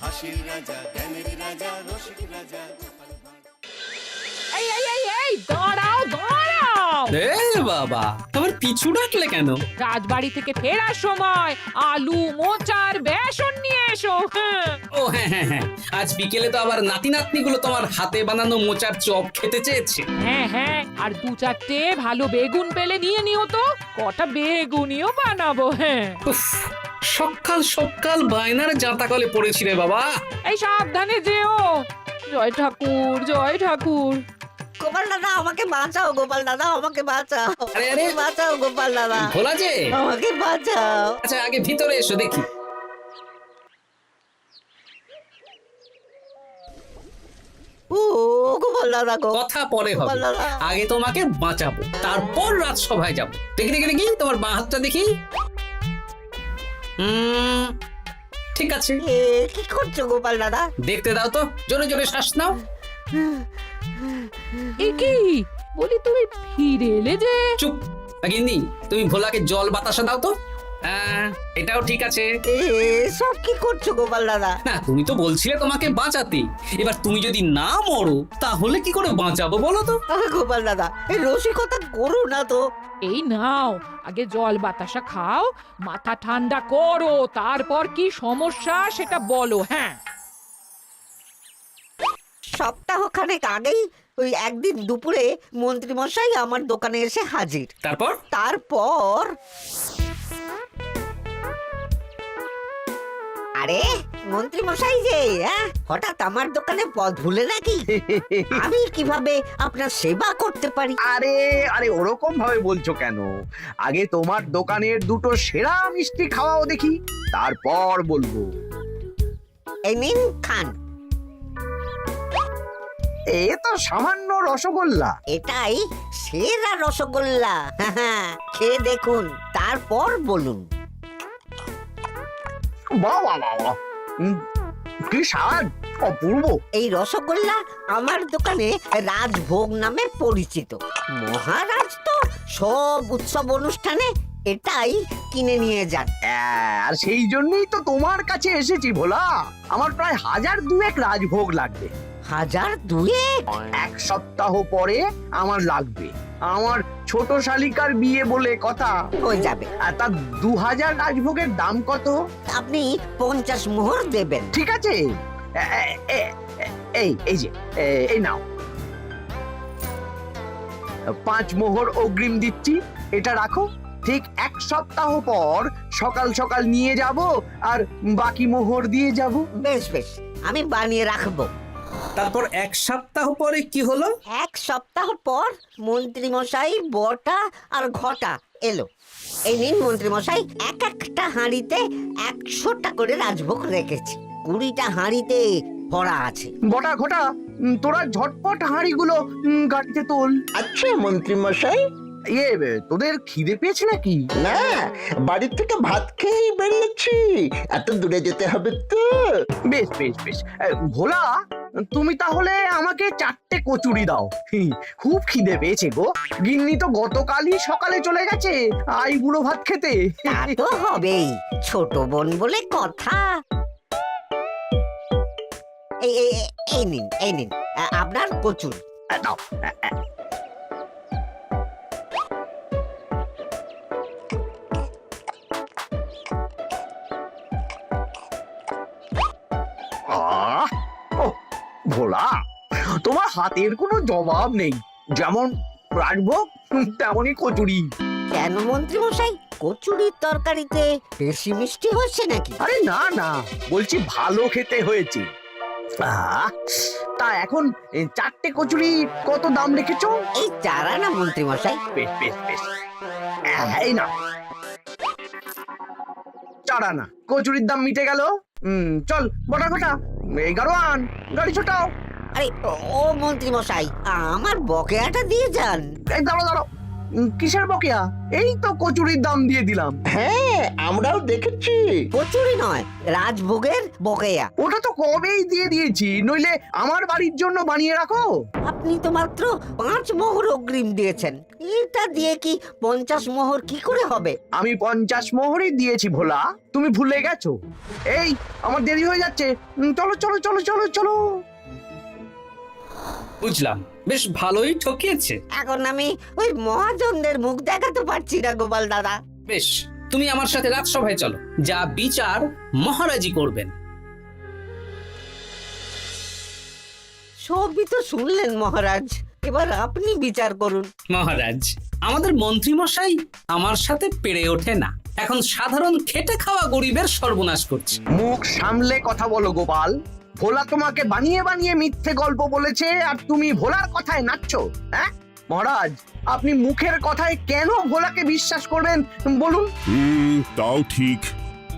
হাসির রাজা, জ্ঞানের রাজা, রসিক রাজা। এই এই এই এই দাঁড়াও দাঁড়াও, এ বাবা, আবার পিছু ডাকলে কেন? রাজবাড়ি থেকে ফেরার সময় আলু মোচার বেসন নিয়ে এসো। হ্যাঁ। ও হ্যাঁ হ্যাঁ হ্যাঁ, আজ বিকেলে তো আবার নাতি নাতনিগুলো তোমার হাতে বানানো মোচার চপ খেতে চেয়েছে। হ্যাঁ হ্যাঁ, আর দু চারটে ভালো বেগুন পেলে নিয়ে নিও তো, কটা বেগুনিও বানাবো। হ্যাঁ, উফ, সকাল সকাল বায়নার জাঁতাকলে পড়েছি রে বাবা। এই সাবধানে যেও। জয় ঠাকুর, জয় ঠাকুর। গোপাল দাদা আমাকে বাঁচাও, গোপাল দাদা আমাকে বাঁচাও, আরে, আরে। বাঁচাও গোপাল দাদা, ভোলা যে, আমাকে বাঁচাও। আচ্ছা আগে ভিতরে এসো দেখি। ও গোপাল দাদা গো, কথা পরে হবে, গোপাল দাদা। আগে তোমাকে বাঁচাবো, তারপর রাজসভায় যাবো। দেখি দেখি দেখি তোমার বাঁ হাতটা দেখি। ঠিক আছে, এ কি করছো গোপাল দাদা? দেখতে দাও তো, জোরে জোরে শ্বাস নাও। এ কি বলি, তুমি ফিরে এলে যে? চুপ গিন্নি, তুমি ভোলাকে জল বাতাসা দাও তো। হ্যাঁ, এটাও ঠিক আছে। এ সব কি করছো গোপাল দাদা? না, তুমি তো বলছিলে তোমাকে বাঁচাতে, এবার তুমি যদি না মরো তাহলে কি করে বাঁচাবো বলো তো? গোপাল দাদা এই রসিকতা করো না তো। এই নাও, আগে জল বাতাসা খাও, মাথা ঠান্ডা করো, তারপর কি সমস্যা সেটা বলো। হ্যাঁ, সপ্তাহখানেক আগেই ওই একদিন দুপুরে মন্ত্রী মশাই আমার দোকানে এসে হাজির। তারপর তারপর আরে মন্ত্রী মশাই যে হঠাৎ আমার দোকানে পদ ভুলে নাকি? আমি কিভাবে আপনার সেবা করতে পারি? আরে আরে ওরকম ভাবে বলছো কেন? আগে তোমার দোকানের দুটো সেরা মিষ্টি খাওয়াও দেখি, তারপর বলবো। এই নিন খান। এ তো সামান্য রসগোল্লা। এটাই সেরা রসগোল্লা। খেয়ে দেখুন, তারপর বলুন। বাহ বাহ বাহ বাহ। কি স্বাদ, অপূর্ব। এই রসগোল্লা আমার দোকানে রাজভোগ নামে পরিচিত। মহারাজ তো সব উৎসব অনুষ্ঠানে এটাই কিনে নিয়ে যান। আর সেই জন্যই তো তোমার কাছে এসেছি ভোলা। আমার প্রায় 1002 রাজভোগ লাগবে। 1002? এক সপ্তাহ পরে আমার লাগবে। আমার ছোট শালিকার বিয়ে বলে কথা। হয়ে যাবে। আর তা 2000 রাজভোগের দাম কত? আপনি 50 মোহর দেবেন। ঠিক আছে, এই যে এই নাও, 5 মোহর অগ্রিম দিচ্ছি, এটা রাখো। ঠিক এক সপ্তাহ পর সকাল সকাল নিয়ে যাব আর বাকি মোহর দিয়ে যাব। বেশ বেশ, আমি বানিয়ে রাখবো। তারপর এক সপ্তাহ পরে কি হলো? এক সপ্তাহ পর মন্ত্রী মশাই বটা আর ঘটা এলো। এই নিন মন্ত্রী মশাই, এক একটা হাঁড়িতে 100টা করে রাজভোগ রেখেছি। 20টা হাঁড়িতে ভরা আছে। বটা ঘটা, তোরা ঝটপট হাঁড়িগুলো গাড়িতে তোল। আচ্ছা মন্ত্রী মশাই। তোদের খিদে পেয়েছে নাকি? না, বাড়ির থেকে ভাত খেয়েই বেরিয়েছি, এত দূরে যেতে হবে তো। বেশ বেশ বেশ, ভোলা তুমি তাহলে আমাকে 4টে কচুরি দাও। খুব খিদে পেয়েছে গো। গিন্নি তো গতকালই সকালে চলে গেছে আইবুড়ো ভাত খেতে। তা তো হবেই, ছোট বোন বলে কথা। এই নিন এই নিন আপনার কচুরি। দাও। ভোলা, তোমার হাতের কোনো জবাব নেই। যেমন রাজভোগ তেমনই কচুরি। কেন মন্ত্রী মশাই, কচুরির তরকারিতে বেশি মিষ্টি হচ্ছে নাকি? আরে না না, বলছি ভালো খেতে হয়েছে। তা এখন 4টে কচুরি কত দাম রেখেছো? এই 4 আনা মন্ত্রী মশাই। বেশ বেশ বেশ, এই না 4 আনা। কচুরির দাম মিটে গেল। চল বটা ঘটা, এই গাড়োয়ান গাড়ি ছোটাও। আরে ও মন্ত্রী মশাই, আমার বকেয়াটা দিয়ে যান। এই দাঁড়াও দাঁড়াও, কিসের বকেয়া? এই তো কচুরির দাম দিয়ে দিলাম। হ্যাঁ আমরাও দেখেছি। কচুরি নয়, রাজভোগের বকেয়া। ওটা তো কবেই দিয়ে দিয়েছি, নইলে আমার বাড়ির জন্য বানিয়ে রাখো। আপনি তো মাত্র 5 মোহর অগ্রিম দিয়েছেন, এটা দিয়ে কি 50 মোহর কি করে হবে? আমি 50 মোহরই দিয়েছি ভোলা, তুমি ভুলে গেছো। এই আমার দেরি হয়ে যাচ্ছে, চলো চলো চলো চলো চলো। বুঝলাম, বেশ ভালোই ঠকিয়েছে। এখন আমি ওই মহাজনদের মুখ দেখাতে পারছি না গোপাল দাদা। বেশ, তুমি আমার সাথে রাজসভায় চলো, যা বিচার মহারাজই করবেন। সবই তো শুনলেন মহারাজ, এবার আপনি বিচার করুন। মহারাজ, আমাদের মন্ত্রী মশাই আমার সাথে পেরে ওঠে না, এখন সাধারণ খেটে খাওয়া গরিবের সর্বনাশ করছে। মুখ সামলে কথা বলো গোপাল। ভোলা তোমাকে বানিয়ে বানিয়ে মিথ্যে গল্প বলেছে, আর তুমি ভোলার কথায় নাচছো। হ্যাঁ মহারাজ, আপনি মুখের কথায় কেন ভোলাকে বিশ্বাস করবেন বলুন? তাও ঠিক,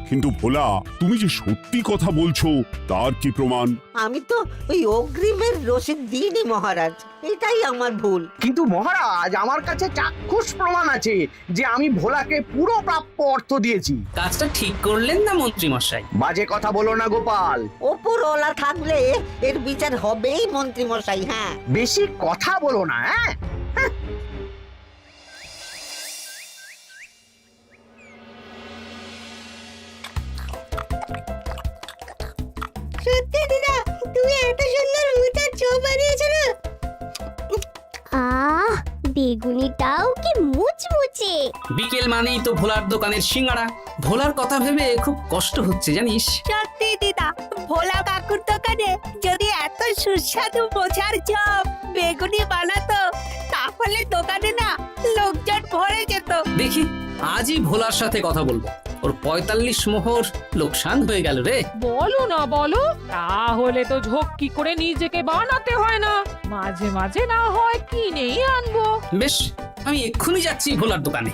কিন্তু ভোলা তুমি যে সত্যি কথা বলছো তার কি প্রমাণ? আমি তো ওই অগ্রিমের রসিদ দিইনি মহারাজ, এটাই আমার ভুল। কিন্তু মহারাজ, আমার কাছে চাক্ষুষ প্রমাণ আছে যে আমি ভোলাকে পুরো প্রাপ্য অর্থ দিয়েছি। কাজটা ঠিক করলেন না মন্ত্রী মশাই? বাজে কথা বলো না গোপাল। ওপরওয়ালা থাকলে এর বিচার হবেই মন্ত্রী মশাই। হ্যাঁ, বেশি কথা বলো না। হ্যাঁ সত্যি দিদা, তুমি এত সুন্দর মোচার চপ বানিয়েছো না? আহ, বেগুনিটাও কি মুচমুচে। বিকেল মানেই তো ভোলার দোকানের সিঙ্গাড়া। ভোলার কথা ভেবে খুব কষ্ট হচ্ছে জানিস। সত্যি দিদা, ভোলা কাকুর দোকানে যদি এত সুস্বাদু মোচার চপ বেগুনি বানাতো, তাহলে দোকানে না লোকজন ভরে যেত। দেখি আজই ভোলার সাথে কথা বলবো। ওর 45 মোহর লোকসান হয়ে গেল রে। বলো না বলো, তাহলে তো ঝক্কি করে নিজেকে বানাতে হয় না, মাঝে মাঝে না হয় কিনেই আনবো। বেশ, আমি এক্ষুনি যাচ্ছি ভোলার দোকানে।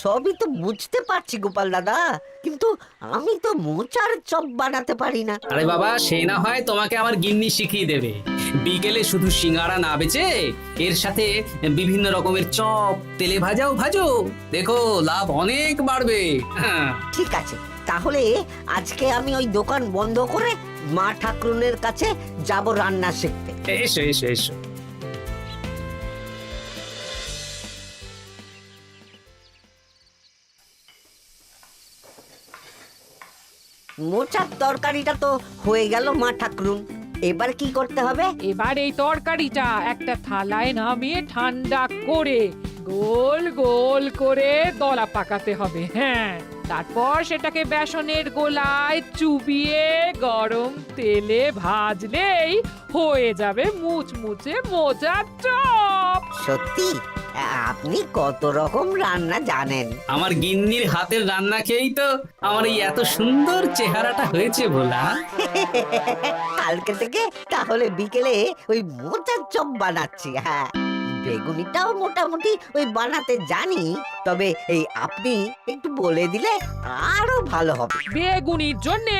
সবই তো বুঝতে পারছি গোপাল দাদা, কিন্তু আমি তো মোচার চপ বানাতে পারি না। আরে বাবা, সে না হয় তোমাকে আমার গিন্নি শিখিয়ে দেবে। বিকেলে শুধু সিঙ্গারা না বেচে এর সাথে বিভিন্ন রকমের চপ, তেলে ভাজাও ভাজো, দেখো লাভ অনেক বাড়বে। হ্যাঁ, ঠিক আছে, তাহলে আজকে আমি ওই দোকান বন্ধ করে মা ঠাকুরনের কাছে যাব রান্না শিখতে। এসো এসো এসো। মোচার তরকারিটা তো হয়ে গেল মা ঠাকুরুন, এবার কি করতে হবে? এবার এই তরকারিটা একটা থালায় নামিয়ে ঠান্ডা করে গোল গোল করে দলা পাকাতে হবে। হ্যাঁ, তারপর সেটাকে বেসনের গোলায় চুবিয়ে গরম তেলে ভাজলেই হয়ে যাবে মুচমুচে মোচার চপ। সত্যি আপনি কত রকম রান্না জানেন। আমার গিন্নির হাতের রান্না খেয়েই তো আমার এই এত সুন্দর চেহারাটা হয়েছে ভোলা। কালকে থেকে তাহলে বিকেলে ওই মোচার চপ বানাচ্ছি। হ্যাঁ, বেগুনিটাও মোটামুটি ওই বানাতে জানি, তবে এই আপনি একটু বলে দিলে আরো ভালো হবে। বেগুনির জন্যে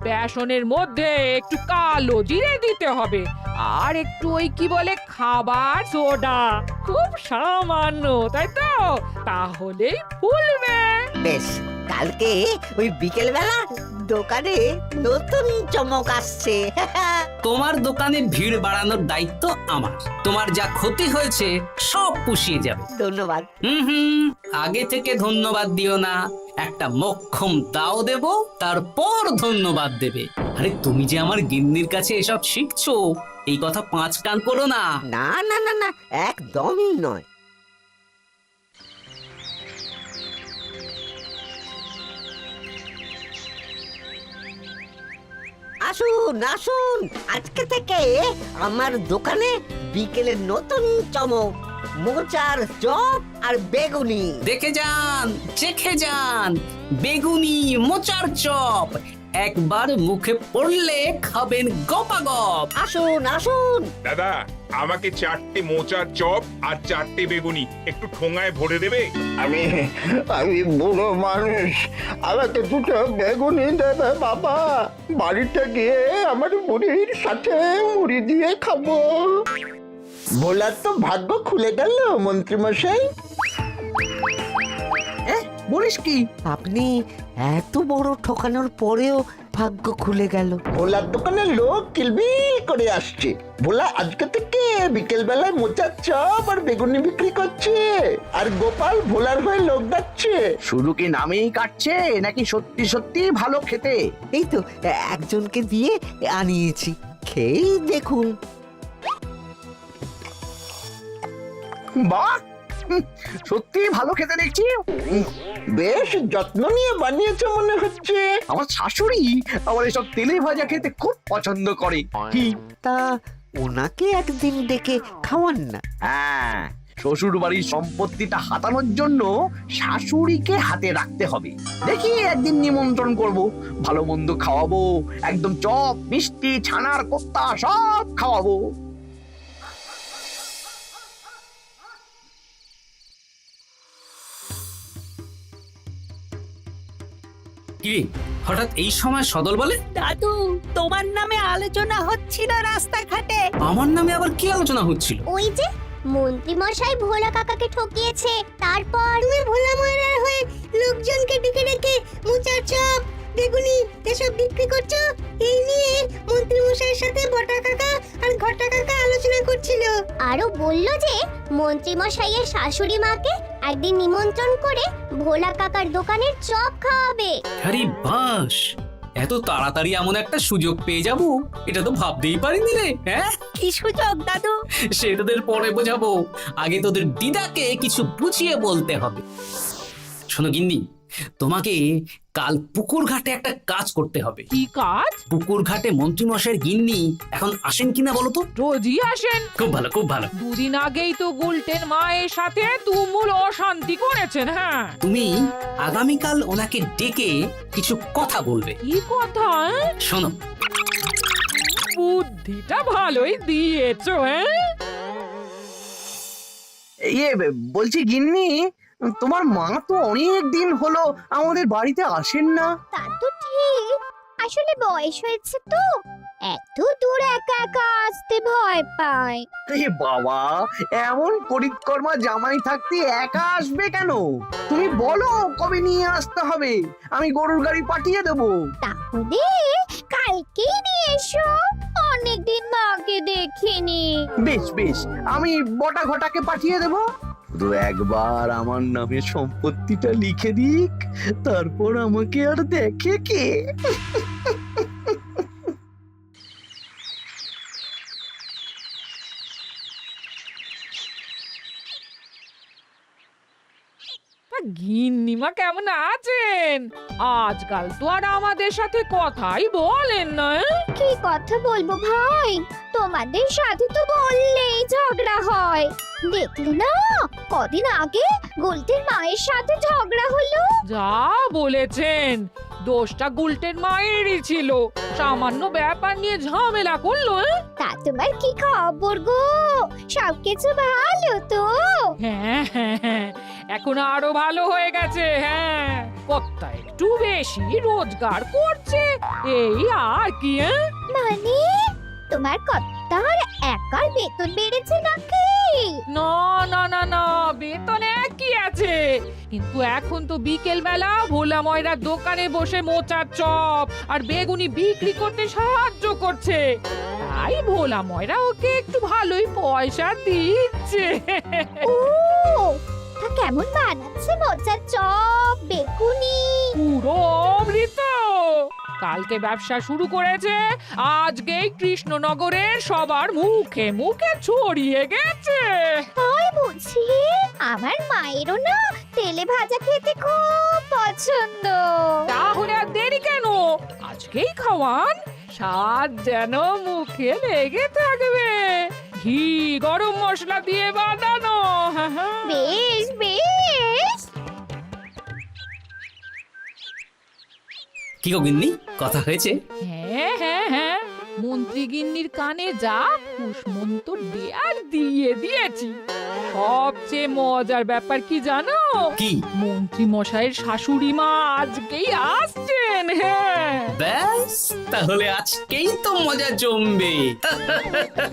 বেসনের মধ্যে একটু কালো জিরে দিতে হবে, আর একটু ওই কি বলে খাবার সোডা, খুব সামান্য, তাই তো? তাহলেই ফুলবে। বেশ, কালকে ওই বিকেল বেলা দোকানে নতুন চমক আসছে। তোমার দোকানে ভিড় বাড়ানোর দায়িত্ব আমার। তোমার যা ক্ষতি হয়েছে সব পুষিয়ে যাবে। ধন্যবাদ। হুম, আগে থেকে ধন্যবাদ দিও না, একটা মোক্ষম দাও দেব, তারপর ধন্যবাদ দেবে। আরে তুমি যে আমার গিন্নির কাছে এসব শিখছো, এই কথা 5 কান করো না। না না না না, একদমই নয়। আসুন আসুন, আজকে থেকে আমার দোকানে বিকেলের নতুন চমক, মোচার চপ আর বেগুনি। দেখে যান, চেখে যান, বেগুনি মোচার চপ একবার মুখে পড়লে খাবেন গপাগপ। আসুন আসুন। দাদা, আমাকে 4টে মোচার চপ আর 4টে বেগুনি একটু ঠোঙায় ভরে দেবে? আমি আমি বুড়ো মানুষ, আমাকে 2টো বেগুনি দেবে বাবা। বাড়িতে গিয়ে আমার মুড়ির সাথে মুড়ি দিয়ে খাবো। ভোলার তো ভাগ্য খুলে গেল মন্ত্রীমশাই। বলিস কি? আপনি এত বড় ঠকানোর পরেও ভাগ্য খুলে গেল। ভোলার দোকানে লোক কিলবিল করে আসছে। ভোলা আজকে থেকে বিকেল বেলায় মোচার চপ আর বেগুনি বিক্রি করছে, আর গোপাল ভোলার হয়ে লোক ডাকছে। শুধু কি নামেই কাটছে নাকি সত্যি সত্যি ভালো খেতে? এই তো একজনকে দিয়ে আনিয়েছি, খেয়েই দেখুন। বাহ, সত্যি ভালো খেতে দেখছি। বেশ যত্ন নিয়ে বানিয়েছে মনে হচ্ছে। আমার শাশুড়ি আমার এসব তেলে ভাজা খেতে খুব পছন্দ করে। কি? তা ওনাকে একদিন ডেকে খাওয়ান না। হ্যাঁ, শ্বশুর বাড়ির সম্পত্তিটা হাতানোর জন্য শাশুড়িকে হাতে রাখতে হবে। দেখি একদিন নিমন্ত্রণ করব, ভালো মন্দ খাওয়াবো, একদম চপ মিষ্টি ছানার কোপ্তা সব খাওয়াবো। কি হঠাৎ এই সময় সদল বলে? দাদু, তোমার নামে আলোচনা হচ্ছিল রাস্তাঘাটে। আমার নামে আবার কি আলোচনা হচ্ছিল? ওই যে মন্ত্রী মশাই ভোলা কাকাকে ঠকিয়েছে, তারপর তুমি ভোলা ময়রার হয়ে লোকজনকে ডেকে ডেকে মোচার চপ বেগুনি এসব বিক্রি করছো। এই নিয়ে মন্ত্রী মশাইয়ের সাথে বটা কাকা আর ঘটা কাকা আলোচনা করছিল। আরো বললো যে মন্ত্রী মশাইয়ের শাশুড়ি মাকে একদিন নিমন্ত্রণ করে ভোলা কাকার দোকানের চপ খাওয়াবে। আরে বাস, এত তাড়াতাড়ি এমন একটা সুযোগ পেয়ে যাব এটা তো ভাবতেই পারিনি রে। হ্যাঁ, কি সুযোগ দাদু? সে তোদের পরে বোঝাবো, আগে তোদের দিদাকে কিছু বুঝিয়ে বলতে হবে। শোনো গিন্নি, তোমাকে কাল পুকুর ঘাটে একটা কাজ করতে হবে। কি কাজ? পুকুর ঘাটে মন্ত্রী মশাইয়ের গিন্নি এখন আসেন কিনা বলো তো? রোজই আসেন। খুব ভালো, খুব ভালো। দুদিন আগেই তো গুলটেন মায়ের সাথে তুমুল অশান্তি করেছেন। হ্যাঁ, তুমি আগামীকাল ওনাকে ডেকে কিছু কথা বলবে। কি কথা? শোনো, বুদ্ধিটা ভালোই দিয়েছো। হ্যাঁ, ইয়ে বলছি গিন্নি, তোমার মা তো অনেক দিন হলো আমাদের বাড়িতে আসেন না। তা তো ঠিক, আসলে বয়স হয়েছে তো, এত দূর একা একা আসতে ভয় পায়। এ বাবা, এমন করিতকর্মা জামাই থাকতে একা আসবে কেন? তুমি বলো কবে নিয়ে আসতে হবে, আমি গরুর গাড়ি পাঠিয়ে দেবো। তাহলে কালকেই নিয়ে এসো, অনেকদিন মাকে দেখিনি। বেশ বেশ, আমি বটা ঘটাকে পাঠিয়ে দেবো। শুধু একবার আমার নামে সম্পত্তিটা লিখে দিক, তারপর আমাকে আর দেখে কে? গিন্নিমা কেমন আছেন? আজকাল তো আর আমাদের সাথে কথাই বলেন না। কি কথা বলবো ভাই, তোমাদের সাথে তো বললেই ঝগড়া হয়। দেখলে না, কদিন আগে গোলটের মায়ের সাথে ঝগড়া হলো। যা বলেছেন, দোষটা গুলটেন মায়েরই ছিল। সামান্য ব্যাপার নিয়ে ঝামেলা করলো। তা তোমার কি খবর গো, সবকিছু ভালো তো? হ্যাঁ হ্যাঁ হ্যাঁ, এখন আরো ভালো হয়ে গেছে। হ্যাঁ, কর্তা একটু বেশি রোজগার করছে, এই আর কি। মানে তোমার কর্তার একার বেতন বেড়েছে নাকি? না না না না, বেতন একই আছে, কিন্তু এখন তো বিকেল বেলা ভোলা ময়রার দোকানে বসে মোচার চপ আর বেগুনি বিক্রি করতে সাহায্য করছে, তাই ভোলা ময়রা ওকে একটু ভালোই পয়সা দিচ্ছে। ও, তা কেমন বানাচ্ছে মোচার চপ বেগুনি? পুরো অমৃত। কালকে ব্যবসা শুরু করেছে, আজকেই কৃষ্ণনগরের সবার মুখে মুখে ছড়িয়ে গেছে। তাই বুঝি? আমার মায়েরও না তেলে ভাজা খেতে খুব পছন্দ। তাহলে আর দেরি কেন, আজকেই খাওয়ান, স্বাদ যেন মুখে লেগে থাকবে। ঘি গরম মশলা দিয়ে বানানো। বেশ বেশ। কি গো গিন্নি, কথা হয়েছে? হ্যাঁ হ্যাঁ হ্যাঁ, মন্ত্রী গিন্নির কানে যা কুসমন্তর দেয়ার দিয়ে দিয়েছি। সবচেয়ে মজার ব্যাপার কি জানো? কি? মন্ত্রী মশাইয়ের শাশুড়ি মা আজকেই আসছেন। হ্যাঁ, ব্যাস, তাহলে আজকেই তো মজা জমবে।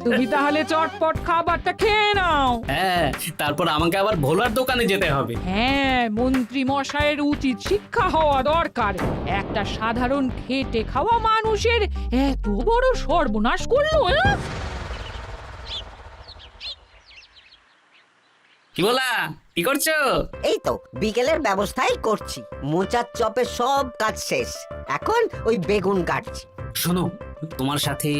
তুমি তাহলে চটপট খাবারটা খেয়ে নাও। হ্যাঁ, তারপর আমাকে আবার ভোলার দোকানে যেতে হবে। হ্যাঁ, মন্ত্রী মশাইয়ের উচিত শিক্ষা হওয়া দরকার। একটা সাধারণ খেটে খাওয়া মানুষের এত বড় সর্বনাশ করলো। কি বলা, কি করছো? এই তো বিকেলের ব্যবস্থাই করছি। মোচার চপের সব কাজ শেষ, এখন ওই বেগুন কাটছি। শোনো, তোমার সাথে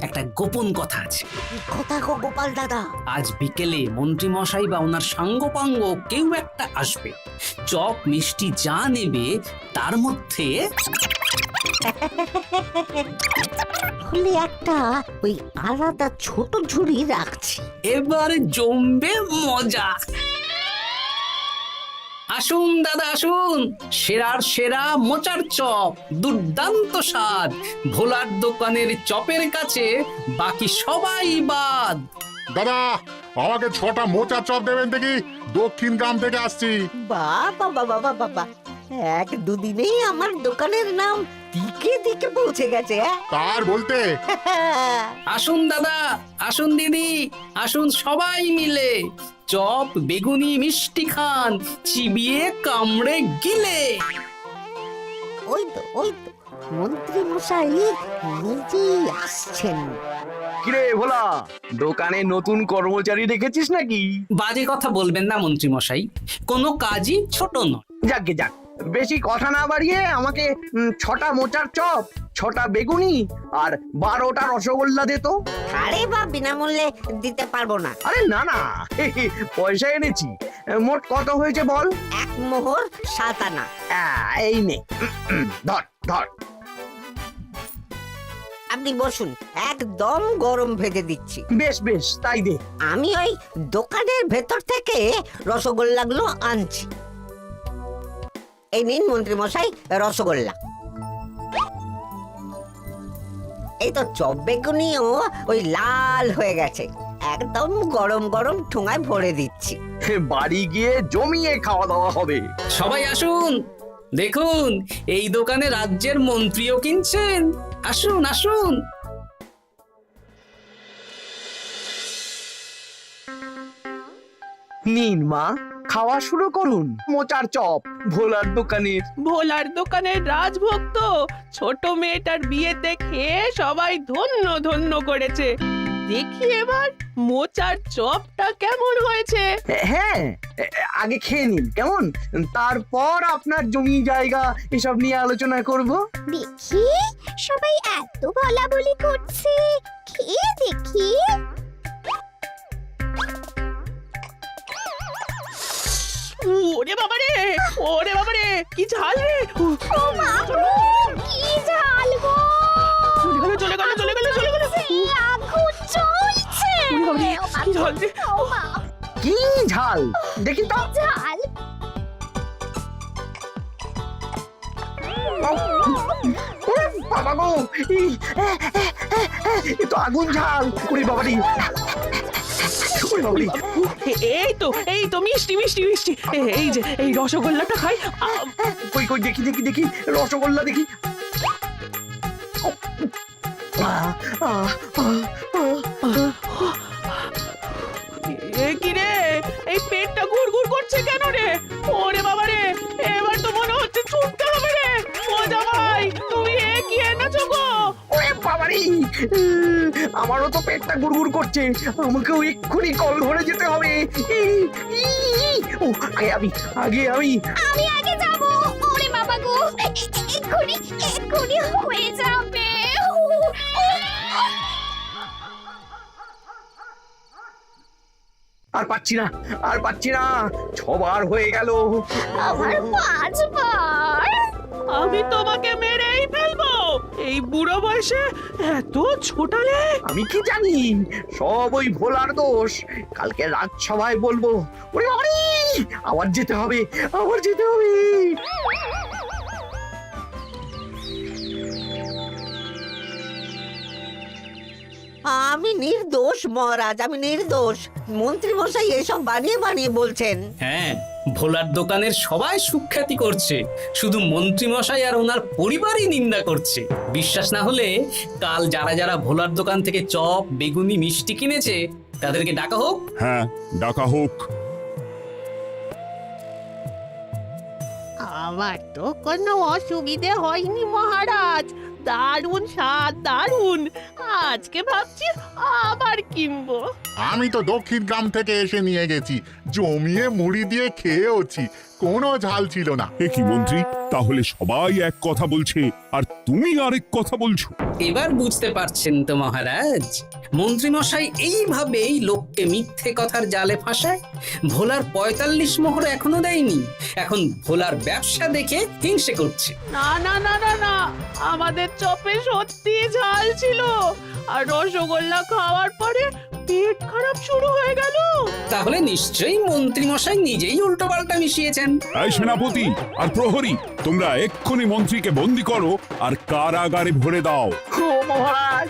একটা গোপন কথা আছে। কি কথা গো গোপাল দাদা? আজ বিকেলে মন্ত্রী মশাই বা ওনার সাঙ্গপাঙ্গ কেউ একটা আসবে। চপ মিষ্টি যা নেবে তার মধ্যে হলে একটা ওই আলাদা ছোট ঝুড়ি রাখছি। এবারে জমবে মজা। আসুন দাদা আসুন, সেরার সেরা মোচার চপ, দুর্দান্ত স্বাদ। ভোলার দোকানের চপের কাছে বাকি সবাই বাদ। দাদা, আমাকে 6টা মোচা চপ দেবেন দেখি, দক্ষিণ গ্রাম থেকে আসছি। বাবা বাবা বাবা বাবা, এক দুদিনেই আমার দোকানের নাম দিকে দিকে পৌঁছে গেছে। তার বলতে আসুন দাদা, আসুন দিদি, আসুন সবাই মিলে চপ বেগুনি মিষ্টি খান, চিবিয়ে কামড়ে গিলে। ওই তো মন্ত্রী মশাই নিজেই আসছেন। কিরে ভোলা, দোকানে নতুন কর্মচারী রেখেছিস নাকি? বাজে কথা বলবেন না মন্ত্রী মশাই, কোনো কাজই ছোট নয়। যাকে যাক, বেশি কথা না বাড়িয়ে আমাকে 6টা মোচার চপ, 6টা বেগুনি আর 12টা রসগোল্লা দে তো। আরে বা বিনামূল্যে দিতে পারবো না। আরে না না, পয়সা এনেছি। মোট কত হয়েছে বল? 1 মোহর 7 আনা। এই নে, ধর ধর। আপনি বসুন, একদম গরম ভেজে দিচ্ছি। বেশ বেশ, তাই দে। আমি ওই দোকানের ভেতর থেকে রসগোল্লাগুলো আনছি। এই নিন মন্ত্রী মশাই রসগোল্লা। এই তো চপ বেগুনিও ওই লাল হয়ে গেছে, একদম গরম গরম ঠোঙায় ভরে দিচ্ছি। বাড়ি গিয়ে জমিয়ে খাওয়া দাওয়া হবে। সবাই আসুন, দেখুন এই দোকানে রাজ্যের মন্ত্রীও কিনছেন। আসুন আসুন। নিন মা, খাওয়া শুরু করুন। মোচার চপ ভোলার দোকানের। ভোলার দোকানের রাজভক্ত ছোট মেয়েটার বিয়েতে খেয়ে সবাই ধন্য ধন্য করেছে। দেখি এবার মোচার চপটা কেমন হয়েছে। হ্যাঁ, আগে খেয়ে নিন কেমন, তারপর আপনার জমি জায়গা এসব নিয়ে আলোচনা করব। দেখি সবাই এত বলাবলি করছে, খেয়ে দেখি। ওরে বাবারে, ওরে বাবারে, কি ঝাল রে! ও মা গো, কি ঝাল গো! চলে গেল, চলে গেল, চলে গেল, চলে গেল! এই আগুন জ্বলছে! ওরে বাবারে, কি ঝাল রে! ও মা, কি ঝাল দেখি তো। ঝাল! ওরে বাবা গো, এ তো আগুন ঝাল। ওরে বাবারি, ওরে বাবারি। এই তো মিষ্টি মিষ্টি মিষ্টি। এই যে এই রসগোল্লাটা খাই। কই কই দেখি দেখি দেখি, রসগোল্লা দেখি। কি রে, এই পেটটা গুড়গুড় করছে কেন রে? ওরে বাবা রে, এবার তো মনে হচ্ছে ছুটতে হবে রে। ও জামাই, তুমি কি এনেছো গো? ওরে বাবারি, আমারও তো পেটটা গুড়গুড় করছে, আমাকেও এক্ষুনি কল ধরে যেতে হবে। ও, আগে আমি আমি আগে যাব। ওরে বাবা গো, এক্ষুনি হয়ে যাবে। আর পাচ্ছি না, আর পাচ্ছি না, 6বার হয়ে গেল। আমার 5 বার। আমি তোমাকে মেরেই ফেলবো। এই বুড়ো বয়সে এত ছোটালে। আমি কি জানি, সব ওই ভোলার দোষ। কালকে রাজসভায় বলবো। ওরে বাবারি, আবার যেতে হবে, আবার যেতে হবে। আমি নির্দোষ মহারাজ, আমি নির্দোষ। মন্ত্রী মশাই এসব বানিয়ে বানিয়ে বলছেন। হ্যাঁ, ভোলার দোকানের সবাই সুখ্যাতি করছে, শুধু মন্ত্রীমশাই আর ওনার পরিবারই নিন্দা করছে। বিশ্বাস না হলে কাল যারা যারা ভোলার দোকান থেকে চপ, বেগুনি, মিষ্টি কিনেছে তাদেরকে ডাকা হোক। হ্যাঁ, ডাকা হোক। আমার তো কোনো অসুবিধে হয়নি মহারাজ, দারুণ স্বাদ, দারুণ। আজকে ভাবছি আবার কিনবো। আমি তো দক্ষিণ গ্রাম থেকে এসে নিয়ে গেছি, জমিয়ে মুড়ি দিয়ে খেয়েওছি, কোনো ঝাল ছিল না। এ কি মন্ত্রী, তাহলে সবাই এক কথা বলছে আর তুমি আরেক কথা বলছো? এবার বুঝতে পারছেন তো মহারাজ, মন্ত্রীমশাই এইভাবেই লোককে মিথ্যে কথার জালে ফাঁসায়। ভোলার ৪৫ মোহর এখনো দেয়নি, এখন ভোলার ব্যবসা দেখে হিংসে করছে। না না না না না, আমাদের চপে সত্যি ঝাল ছিল, আর রসগোল্লা খাওয়ার পরে পেট খারাপ শুরু হয়ে গেল। তাহলে নিশ্চয়ই মন্ত্রীমশাই নিজেই উল্টোপাল্টা মিশিয়েছেন। এই সেনাপতি আর প্রহরী, তোমরা এক্ষুনি মন্ত্রীকে বন্দি করো আর কারাগারে ভরে দাও। ও মহারাজ,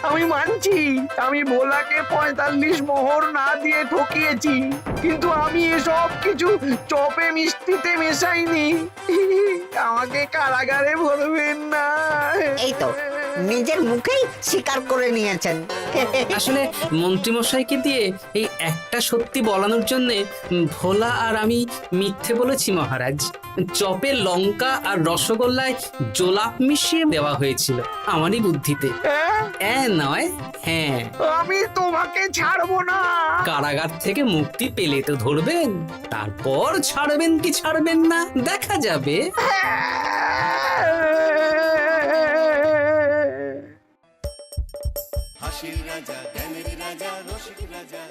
আমি মানছি আমি ভোলাকে ৪৫ মোহর না দিয়ে ঠকিয়েছি, কিন্তু আমি এসব কিছু চপে মিষ্টিতে মেশাইনি। আমাকে কারাগারে ভরবেন না। এই তো নিজের মুখেই স্বীকার করে নিয়েছেন। আসলে মন্ত্রীমশাইকে দিয়ে এই একটা সত্যি বলানোর জন্য ভোলা আর আমি মিথ্যে বলেছি মহারাজ। চপে লঙ্কা আর রসগোল্লায় জোলাপ মিশিয়ে দেওয়া হয়েছিল আমারই বুদ্ধিতে। নয়, হ্যাঁ। আমি তোমাকে ছাড়বো না। কারাগার থেকে মুক্তি পেলে তো ধরবেন, তারপর ছাড়বেন কি ছাড়বেন না দেখা যাবে। হাসির রাজা জ্ঞানের রাজা রসিক রাজা